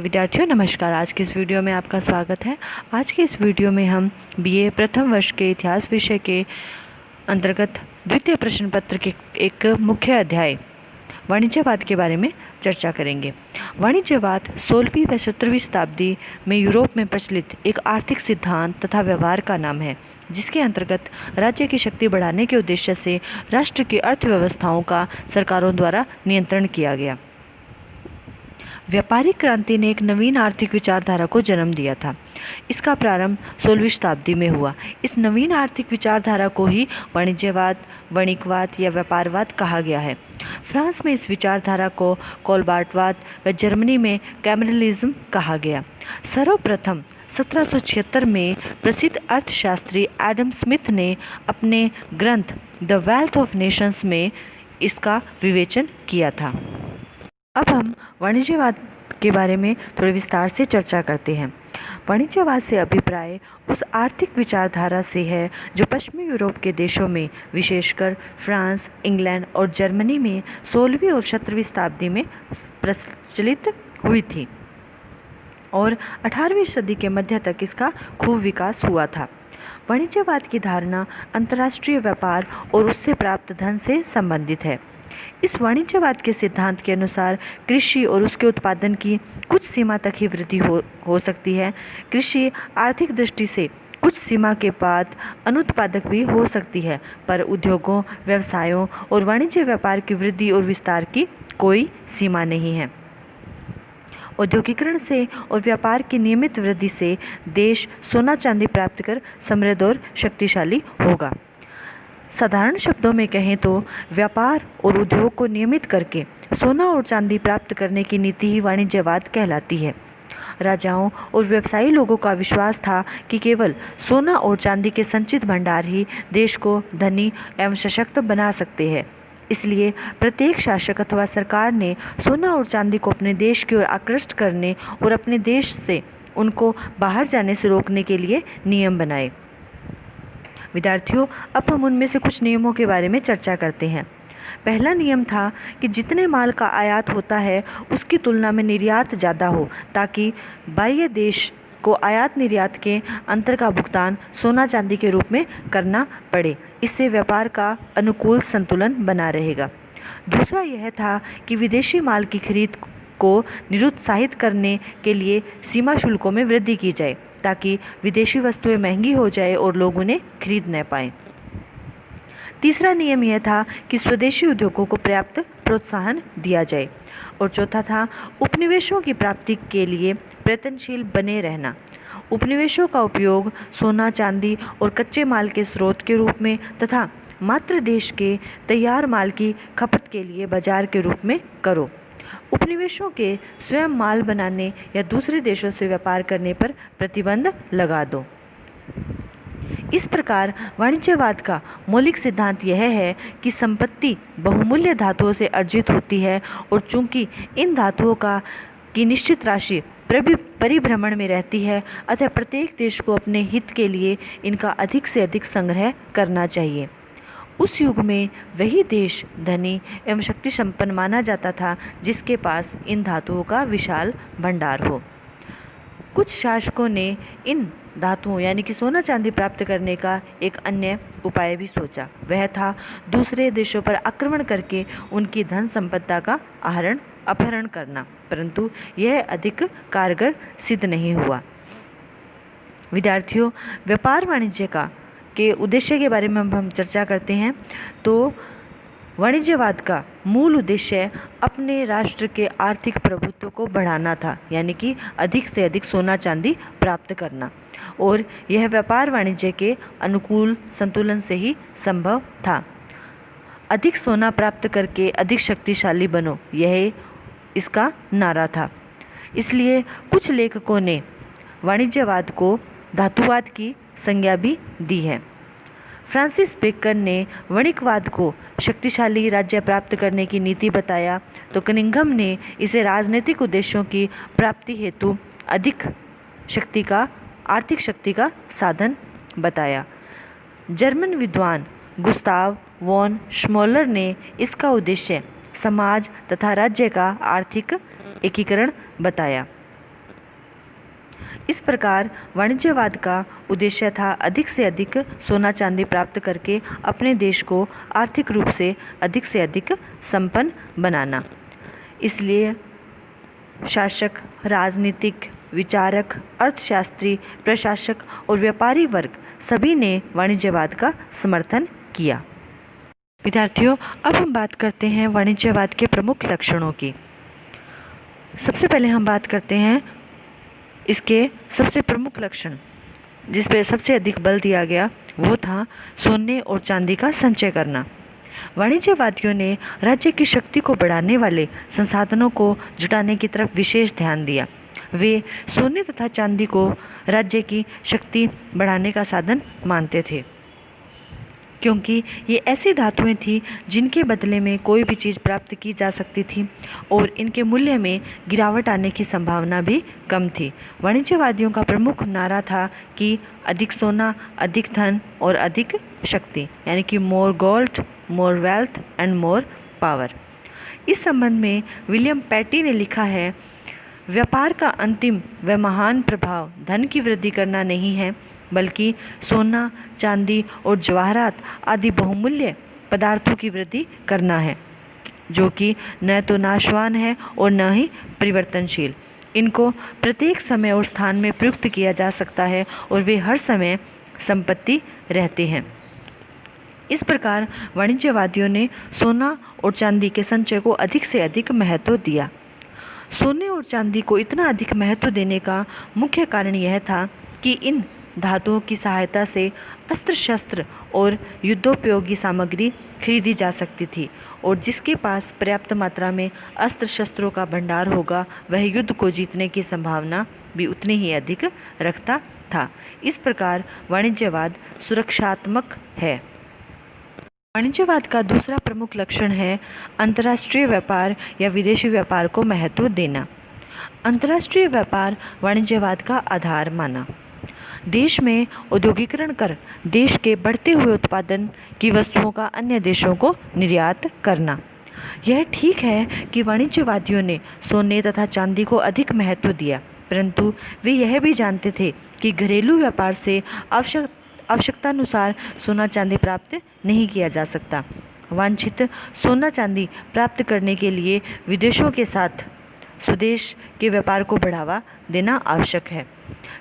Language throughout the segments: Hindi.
विद्यार्थियों नमस्कार। आज की इस वीडियो में आपका स्वागत है। आज के इस वीडियो में हम बीए प्रथम वर्ष के इतिहास विषय के अंतर्गत द्वितीय प्रश्न पत्र के एक मुख्य अध्याय वाणिज्यवाद के बारे में चर्चा करेंगे। वाणिज्यवाद 16वीं व 17वीं शताब्दी में यूरोप में प्रचलित एक आर्थिक सिद्धांत तथा व्यवहार का नाम है, जिसके अंतर्गत राज्य की शक्ति बढ़ाने के उद्देश्य से राष्ट्र की अर्थव्यवस्थाओं का सरकारों द्वारा नियंत्रण किया गया। व्यापारिक क्रांति ने एक नवीन आर्थिक विचारधारा को जन्म दिया था। इसका प्रारंभ 16वीं शताब्दी में हुआ। इस नवीन आर्थिक विचारधारा को ही वाणिज्यवाद, वणिकवाद या व्यापारवाद कहा गया है। फ्रांस में इस विचारधारा को कोलबार्टवाद व जर्मनी में कैमरलिज्म कहा गया। सर्वप्रथम 1776 में प्रसिद्ध अर्थशास्त्री एडम स्मिथ ने अपने ग्रंथ द वेल्थ ऑफ नेशंस में इसका विवेचन किया था। अब हम वाणिज्यवाद के बारे में थोड़े विस्तार से चर्चा करते हैं। वाणिज्यवाद से अभिप्राय उस आर्थिक विचारधारा से है जो पश्चिमी यूरोप के देशों में, विशेषकर फ्रांस, इंग्लैंड और जर्मनी में 16वीं और 17वीं शताब्दी में प्रचलित हुई थी और 18वीं सदी के मध्य तक इसका खूब विकास हुआ था। वाणिज्यवाद की धारणा अंतर्राष्ट्रीय व्यापार और उससे प्राप्त धन से संबंधित है। इस वाणिज्यवाद के सिद्धांत के अनुसार कृषि और उसके उत्पादन की कुछ सीमा तक ही वृद्धि हो सकती है। कृषि आर्थिक दृष्टि से कुछ सीमा के बाद अनुत्पादक भी हो सकती है, पर उद्योगों, व्यवसायों और वाणिज्य व्यापार की वृद्धि और विस्तार की कोई सीमा नहीं है। औद्योगिकरण से और व्यापार की नियमित वृद्धि से देश सोना चांदी प्राप्त कर समृद्ध और शक्तिशाली होगा। साधारण शब्दों में कहें तो व्यापार और उद्योग को नियमित करके सोना और चांदी प्राप्त करने की नीति ही वाणिज्यवाद कहलाती है। राजाओं और व्यवसायी लोगों का विश्वास था कि केवल सोना और चांदी के संचित भंडार ही देश को धनी एवं सशक्त बना सकते हैं। इसलिए प्रत्येक शासक अथवा सरकार ने सोना और चांदी को अपने देश की ओर आकृष्ट करने और अपने देश से उनको बाहर जाने से रोकने के लिए नियम बनाए। विद्यार्थियों, अब हम उनमें से कुछ नियमों के बारे में चर्चा करते हैं। पहला नियम था कि जितने माल का आयात होता है उसकी तुलना में निर्यात ज़्यादा हो, ताकि बाह्य देश को आयात निर्यात के अंतर का भुगतान सोना चांदी के रूप में करना पड़े। इससे व्यापार का अनुकूल संतुलन बना रहेगा। दूसरा यह था कि विदेशी माल की खरीद को निरुत्साहित करने के लिए सीमा शुल्कों में वृद्धि की जाए, ताकि विदेशी वस्तुएं महंगी हो जाए और लोग उन्हें खरीद न पाएं। तीसरा नियम यह था कि स्वदेशी उद्योगों को पर्याप्त प्रोत्साहन दिया जाए। और चौथा था उपनिवेशों की प्राप्ति के लिए प्रयत्नशील बने रहना। उपनिवेशों का उपयोग सोना, चांदी और कच्चे माल के स्रोत के रूप में तथा मात्र देश के तैयार माल की खपत के लिए बाजार के रूप में करो। उपनिवेशों के स्वयं माल बनाने या दूसरे देशों से व्यापार करने पर प्रतिबंध लगा दो। इस प्रकार वाणिज्यवाद का मौलिक सिद्धांत यह है कि संपत्ति बहुमूल्य धातुओं से अर्जित होती है और चूंकि इन धातुओं की निश्चित राशि परिभ्रमण में रहती है, अतः प्रत्येक देश को अपने हित के लिए इनका अधिक से अधिक संग्रह करना चाहिए। उस युग में वही देश धनी एवं शक्ति संपन्न माना जाता था जिसके पास इन धातुओं का विशाल भंडार हो। कुछ शासकों ने इन धातुओं यानी कि सोना चांदी प्राप्त करने का एक अन्य उपाय भी सोचा। वह था दूसरे देशों पर आक्रमण करके उनकी धन संपदा का अपहरण करना, परंतु यह अधिक कारगर सिद्ध नहीं हुआ। विद्यार्थियों, व्यापार वाणिज्य के उद्देश्य के बारे में हम चर्चा करते हैं। तो वाणिज्यवाद का मूल उद्देश्य अपने राष्ट्र के आर्थिक प्रभुत्व को बढ़ाना था, यानी कि अधिक से अधिक सोना चांदी प्राप्त करना, और यह व्यापार वाणिज्य के अनुकूल संतुलन से ही संभव था। अधिक सोना प्राप्त करके अधिक शक्तिशाली बनो, यह इसका नारा था। इसलिए कुछ लेखकों ने वाणिज्यवाद को धातुवाद की संज्ञा भी दी है। फ्रांसिस बेकन ने वणिकवाद को शक्तिशाली राज्य प्राप्त करने की नीति बताया, तो कनिंघम ने इसे राजनीतिक उद्देश्यों की प्राप्ति हेतु अधिक आर्थिक शक्ति का साधन बताया। जर्मन विद्वान गुस्ताव वॉन श्मोलर ने इसका उद्देश्य समाज तथा राज्य का आर्थिक एकीकरण बताया। प्रकार वाणिज्यवाद का उद्देश्य था अधिक से अधिक सोना चांदी प्राप्त करके अपने देश को आर्थिक रूप से अधिक संपन्न बनाना। इसलिए शासक, राजनीतिक, विचारक, अर्थशास्त्री, प्रशासक और व्यापारी वर्ग सभी ने वाणिज्यवाद का समर्थन किया। विद्यार्थियों, अब हम बात करते हैं वाणिज्यवाद के प्रमुख लक्षणों की। सबसे पहले हम बात करते हैं इसके सबसे प्रमुख लक्षण, जिस पे सबसे अधिक बल दिया गया वो था सोने और चांदी का संचय करना। वाणिज्यवादियों ने राज्य की शक्ति को बढ़ाने वाले संसाधनों को जुटाने की तरफ विशेष ध्यान दिया। वे सोने तथा चांदी को राज्य की शक्ति बढ़ाने का साधन मानते थे, क्योंकि ये ऐसी धातुएं थीं जिनके बदले में कोई भी चीज़ प्राप्त की जा सकती थी और इनके मूल्य में गिरावट आने की संभावना भी कम थी। वाणिज्यवादियों का प्रमुख नारा था कि अधिक सोना, अधिक धन और अधिक शक्ति, यानी कि more gold, more wealth and more power. इस संबंध में विलियम पैटी ने लिखा है, व्यापार का अंतिम व महान प्रभाव धन की वृद्धि करना नहीं है, बल्कि सोना, चांदी और जवाहरात आदि बहुमूल्य पदार्थों की वृद्धि करना है, जो कि न तो नाशवान है और न ही परिवर्तनशील। इनको प्रत्येक समय और स्थान में प्रयुक्त किया जा सकता है और वे हर समय संपत्ति रहते हैं। इस प्रकार वाणिज्यवादियों ने सोना और चांदी के संचय को अधिक से अधिक महत्व दिया। सोने और चांदी को इतना अधिक महत्व देने का मुख्य कारण यह था कि इन धातुओं की सहायता से अस्त्र शस्त्र और युद्धोपयोगी सामग्री खरीदी जा सकती थी, और जिसके पास पर्याप्त मात्रा में अस्त्र शस्त्रों का भंडार होगा वह युद्ध को जीतने की संभावना भी उतनी ही अधिक रखता था। इस प्रकार वाणिज्यवाद सुरक्षात्मक है। वाणिज्यवाद का दूसरा प्रमुख लक्षण है अंतर्राष्ट्रीय व्यापार या विदेशी व्यापार को महत्व देना। अंतर्राष्ट्रीय व्यापार वाणिज्यवाद का आधार माना। देश में औद्योगिकरण कर देश के बढ़ते हुए उत्पादन की वस्तुओं का अन्य देशों को निर्यात करना। यह ठीक है कि वाणिज्यवादियों ने सोने तथा चांदी को अधिक महत्व दिया, परंतु वे यह भी जानते थे कि घरेलू व्यापार से आवश्यकतानुसार सोना चांदी प्राप्त नहीं किया जा सकता। वांछित सोना चांदी प्राप्त करने के लिए विदेशों के साथ स्वदेश के व्यापार को बढ़ावा देना आवश्यक है।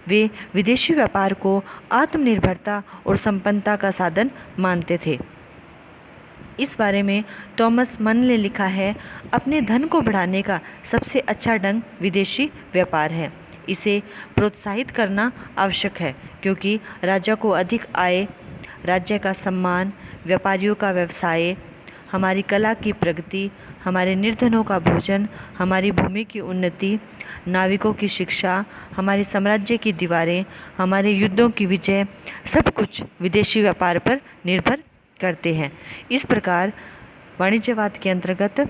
वे विदेशी व्यापार को आत्मनिर्भरता और संपन्नता का साधन मानते थे। इस बारे में टॉमस मन ने लिखा है, अपने धन को बढ़ाने का सबसे अच्छा ढंग विदेशी व्यापार है। इसे प्रोत्साहित करना आवश्यक है, क्योंकि राजा को अधिक आय, राज्य का सम्मान, व्यापारियों का व्यवसाय, हमारी कला की प्रगति, हमारे निर्धनों का भोजन, हमारी भूमि की उन्नति, नाविकों की शिक्षा, हमारे साम्राज्य की दीवारें, हमारे युद्धों की विजय, सब कुछ विदेशी व्यापार पर निर्भर करते हैं। इस प्रकार वाणिज्यवाद के अंतर्गत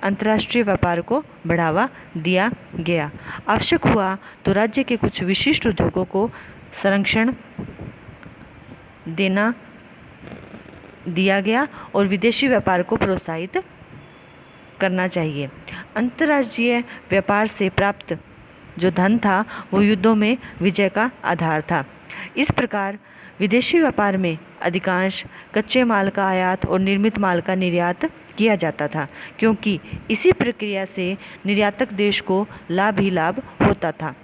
अंतर्राष्ट्रीय व्यापार को बढ़ावा दिया गया। आवश्यक हुआ तो राज्य के कुछ विशिष्ट उद्योगों को संरक्षण दिया गया और विदेशी व्यापार को प्रोत्साहित करना चाहिए। अंतर्राष्ट्रीय व्यापार से प्राप्त जो धन था वो युद्धों में विजय का आधार था। इस प्रकार विदेशी व्यापार में अधिकांश कच्चे माल का आयात और निर्मित माल का निर्यात किया जाता था, क्योंकि इसी प्रक्रिया से निर्यातक देश को लाभ ही लाभ होता था।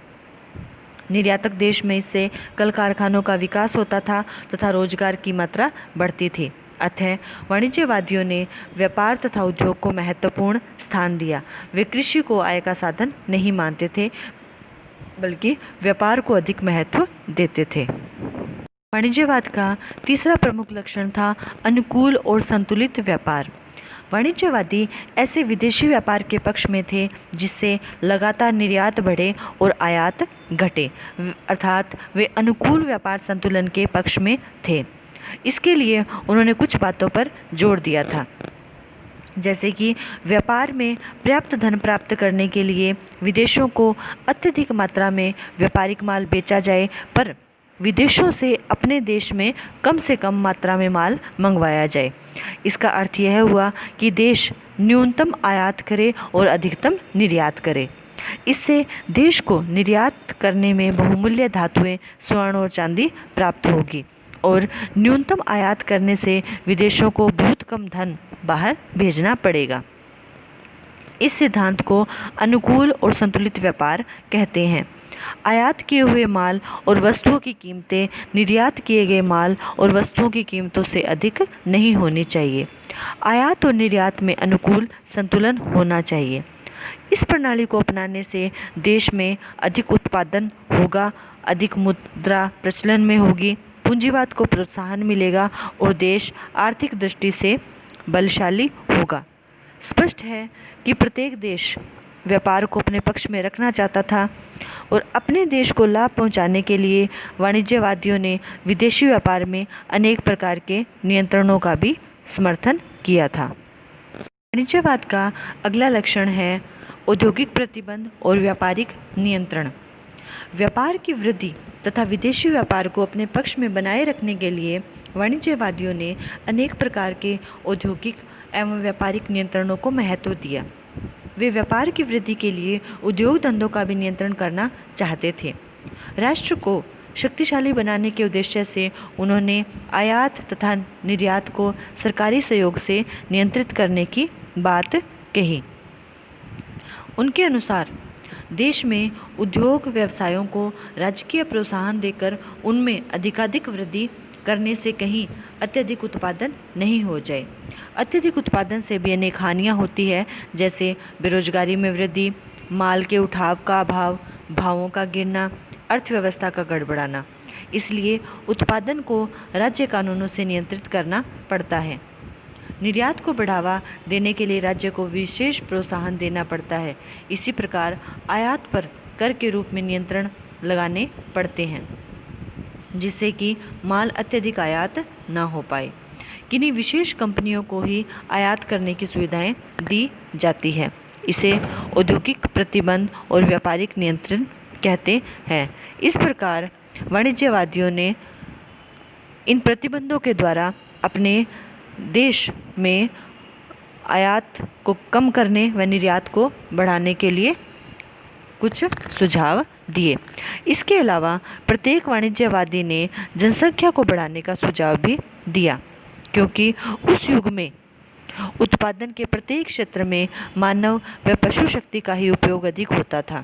निर्यातक देश में इससे कल कारखानों का विकास होता था तथा रोजगार की मात्रा बढ़ती थी। अतः वाणिज्यवादियों ने व्यापार तथा उद्योग को महत्वपूर्ण स्थान दिया। वे कृषि को आय का साधन नहीं मानते थे, बल्कि व्यापार को अधिक महत्व देते थे। वाणिज्यवाद का तीसरा प्रमुख लक्षण था अनुकूल और संतुलित व्यापार। वाणिज्यवादी ऐसे विदेशी व्यापार के पक्ष में थे जिससे लगातार निर्यात बढ़े और आयात घटे, अर्थात वे अनुकूल व्यापार संतुलन के पक्ष में थे। इसके लिए उन्होंने कुछ बातों पर जोर दिया था, जैसे कि व्यापार में पर्याप्त धन प्राप्त करने के लिए विदेशों को अत्यधिक मात्रा में व्यापारिक माल बेचा जाए, पर विदेशों से अपने देश में कम से कम मात्रा में माल मंगवाया जाए। इसका अर्थ यह हुआ कि देश न्यूनतम आयात करे और अधिकतम निर्यात करे। इससे देश को निर्यात करने में बहुमूल्य धातुएं, स्वर्ण और चांदी प्राप्त होगी और न्यूनतम आयात करने से विदेशों को बहुत कम धन बाहर भेजना पड़ेगा। इस सिद्धांत को अनुकूल और संतुलित व्यापार कहते हैं। आयात किए हुए माल और वस्तुओं की कीमतें निर्यात किए गए माल और वस्तुओं की कीमतों से अधिक नहीं होनी चाहिए। आयात और निर्यात में अनुकूल संतुलन होना चाहिए। इस प्रणाली को अपनाने से देश में अधिक उत्पादन होगा, अधिक मुद्रा प्रचलन में होगी, पूंजीवाद को प्रोत्साहन मिलेगा और देश आर्थिक दृष्टि से बलशाली होगा। स्पष्ट है कि प्रत्येक देश व्यापार को अपने पक्ष में रखना चाहता था और अपने देश को लाभ पहुंचाने के लिए वाणिज्यवादियों ने विदेशी व्यापार में अनेक प्रकार के नियंत्रणों का भी समर्थन किया था। वाणिज्यवाद का अगला लक्षण है औद्योगिक प्रतिबंध और व्यापारिक नियंत्रण। व्यापार की वृद्धि तथा विदेशी व्यापार को अपने पक्ष में बनाए रखने के लिए वाणिज्यवादियों ने अनेक प्रकार के औद्योगिक एवं व्यापारिक नियंत्रणों को महत्व दिया। वे व्यापार की वृद्धि के लिए उद्योग धंधों का भी नियंत्रण करना चाहते थे। राष्ट्र को शक्तिशाली बनाने के उद्देश्य से उन्होंने आयात तथा निर्यात को सरकारी सहयोग से नियंत्रित करने की बात कही। उनके अनुसार देश में उद्योग व्यवसायों को राजकीय प्रोत्साहन देकर उनमें अधिकाधिक वृद्धि करने से कहीं अत्यधिक उत्पादन नहीं हो जाए। अत्यधिक उत्पादन से भी अनेक हानियाँ होती है, जैसे बेरोजगारी में वृद्धि, माल के उठाव का अभाव, भावों का गिरना, अर्थव्यवस्था का गड़बड़ाना। इसलिए उत्पादन को राज्य कानूनों से नियंत्रित करना पड़ता है। निर्यात को बढ़ावा देने के लिए राज्य को विशेष प्रोत्साहन देना पड़ता है। इसी प्रकार आयात पर कर के रूप में नियंत्रण लगाने पड़ते हैं, जिससे कि माल अत्यधिक आयात न हो पाए। किन्हीं विशेष कंपनियों को ही आयात करने की सुविधाएं दी जाती है। इसे औद्योगिक प्रतिबंध और व्यापारिक नियंत्रण कहते हैं। इस प्रकार वाणिज्यवादियों ने इन प्रतिबंधों के द्वारा अपने देश में आयात को कम करने व निर्यात को बढ़ाने के लिए कुछ सुझाव दिए। इसके अलावा प्रत्येक वाणिज्यवादी ने जनसंख्या को बढ़ाने का सुझाव भी दिया, क्योंकि उस युग में उत्पादन के प्रत्येक क्षेत्र में मानव व पशु शक्ति का ही उपयोग अधिक होता था।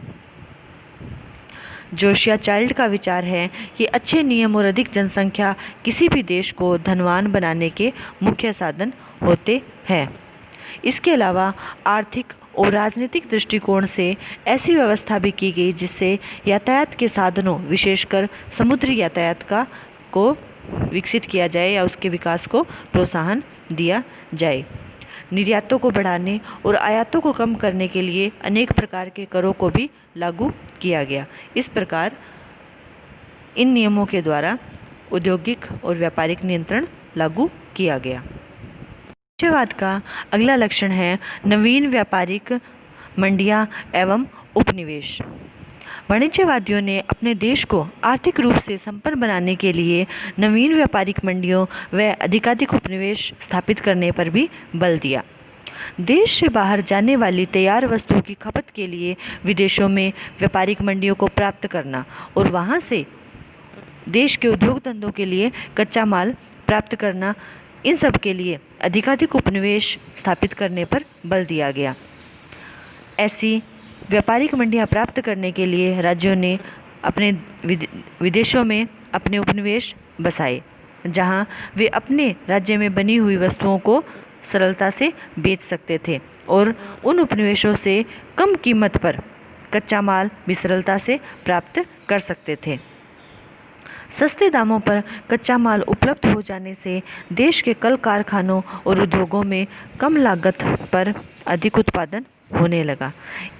जोशिया चाइल्ड का विचार है कि अच्छे नियम और अधिक जनसंख्या किसी भी देश को धनवान बनाने के मुख्य साधन होते हैं। इसके अलावा आर्थिक और राजनीतिक दृष्टिकोण से ऐसी व्यवस्था भी की गई जिससे यातायात के साधनों, विशेषकर समुद्री यातायात को विकसित किया जाए या उसके विकास को प्रोत्साहन दिया जाए। निर्यातों को बढ़ाने और आयातों को कम करने के लिए अनेक प्रकार के करों को भी लागू किया गया। इस प्रकार इन नियमों के द्वारा औद्योगिक और व्यापारिक नियंत्रण लागू किया गया। वाणिज्यवाद का अगला लक्षण है नवीन व्यापारिक मंडियां एवं उपनिवेश। वाणिज्यवादियों ने अपने देश को आर्थिक रूप से संपन्न बनाने के लिए नवीन व्यापारिक मंडियों व अधिकाधिक उपनिवेश स्थापित करने पर भी बल दिया। देश से बाहर जाने वाली तैयार वस्तुओं की खपत के लिए विदेशों में व्यापारिक मंडियों को प्राप्त करना और वहां से देश के उद्योग धंधों के लिए कच्चा माल प्राप्त करना, इन सब के लिए अधिकाधिक उपनिवेश स्थापित करने पर बल दिया गया। ऐसी व्यापारिक मंडियां प्राप्त करने के लिए राज्यों ने अपने विदेशों में अपने उपनिवेश बसाए, जहां वे अपने राज्य में बनी हुई वस्तुओं को सरलता से बेच सकते थे और उन उपनिवेशों से कम कीमत पर कच्चा माल भी सरलता से प्राप्त कर सकते थे। सस्ते दामों पर कच्चा माल उपलब्ध हो जाने से देश के कल कारखानों और उद्योगों में कम लागत पर अधिक उत्पादन होने लगा।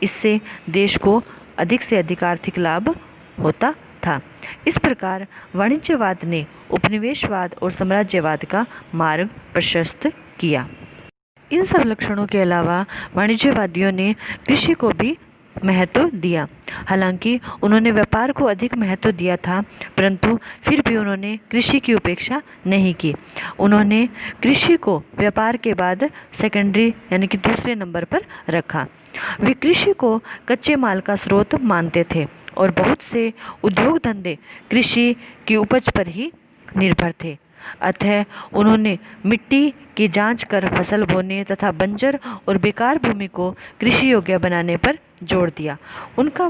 इससे देश को अधिक से अधिक आर्थिक लाभ होता था। इस प्रकार वाणिज्यवाद ने उपनिवेशवाद और साम्राज्यवाद का मार्ग प्रशस्त किया। इन सब लक्षणों के अलावा वाणिज्यवादियों ने कृषि को भी महत्व दिया। हालांकि उन्होंने व्यापार को अधिक महत्व दिया था, परंतु फिर भी उन्होंने कृषि की उपेक्षा नहीं की। उन्होंने कृषि को व्यापार के बाद सेकेंडरी यानी कि दूसरे नंबर पर रखा। वे कृषि को कच्चे माल का स्रोत मानते थे और बहुत से उद्योग धंधे कृषि की उपज पर ही निर्भर थे। अतः उन्होंने मिट्टी की जांच कर फसल बोने तथा बंजर और बेकार भूमि को कृषि योग्य बनाने पर जोर दिया। उनका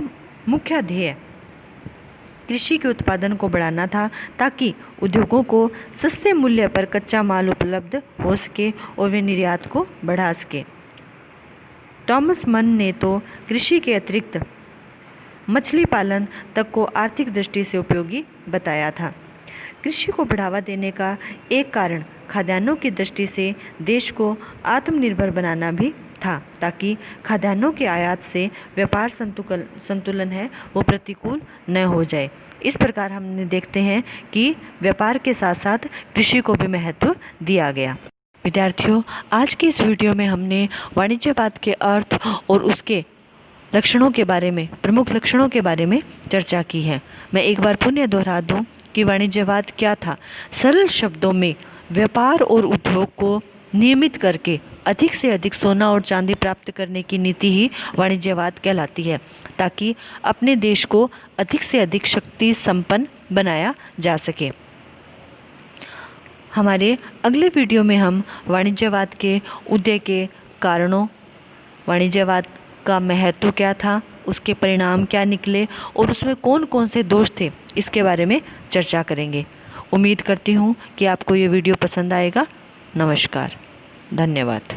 मुख्य ध्येय कृषि के उत्पादन को बढ़ाना था ताकि उद्योगों को सस्ते मूल्य पर कच्चा माल उपलब्ध हो सके और वे निर्यात को बढ़ा सके। टॉमस मन ने तो कृषि के अतिरिक्त मछली पालन तक को आर्थिक दृष्टि से उपयोगी बताया था। कृषि को बढ़ावा देने का एक कारण खाद्यान्नों की दृष्टि से देश को आत्मनिर्भर बनाना भी था, ताकि खाद्यान्नों के आयात से व्यापार संतुलन है वो प्रतिकूल न हो जाए। इस प्रकार हमने देखते हैं कि व्यापार के साथ साथ कृषि को भी महत्व दिया गया। विद्यार्थियों, आज की इस वीडियो में हमने वाणिज्यवाद के अर्थ और उसके लक्षणों के बारे में, प्रमुख लक्षणों के बारे में चर्चा की है। मैं एक बार पुनः दोहरा दूं कि वाणिज्यवाद क्या था। सरल शब्दों में व्यापार और उद्योग को नियमित करके अधिक से अधिक सोना और चांदी प्राप्त करने की नीति ही वाणिज्यवाद कहलाती है, ताकि अपने देश को अधिक से अधिक शक्ति संपन्न बनाया जा सके। हमारे अगले वीडियो में हम वाणिज्यवाद के उदय के कारणों, वाणिज्यवाद का महत्व क्या था, उसके परिणाम क्या निकले और उसमें कौन कौन से दोष थे, इसके बारे में चर्चा करेंगे। उम्मीद करती हूँ कि आपको ये वीडियो पसंद आएगा। नमस्कार, धन्यवाद।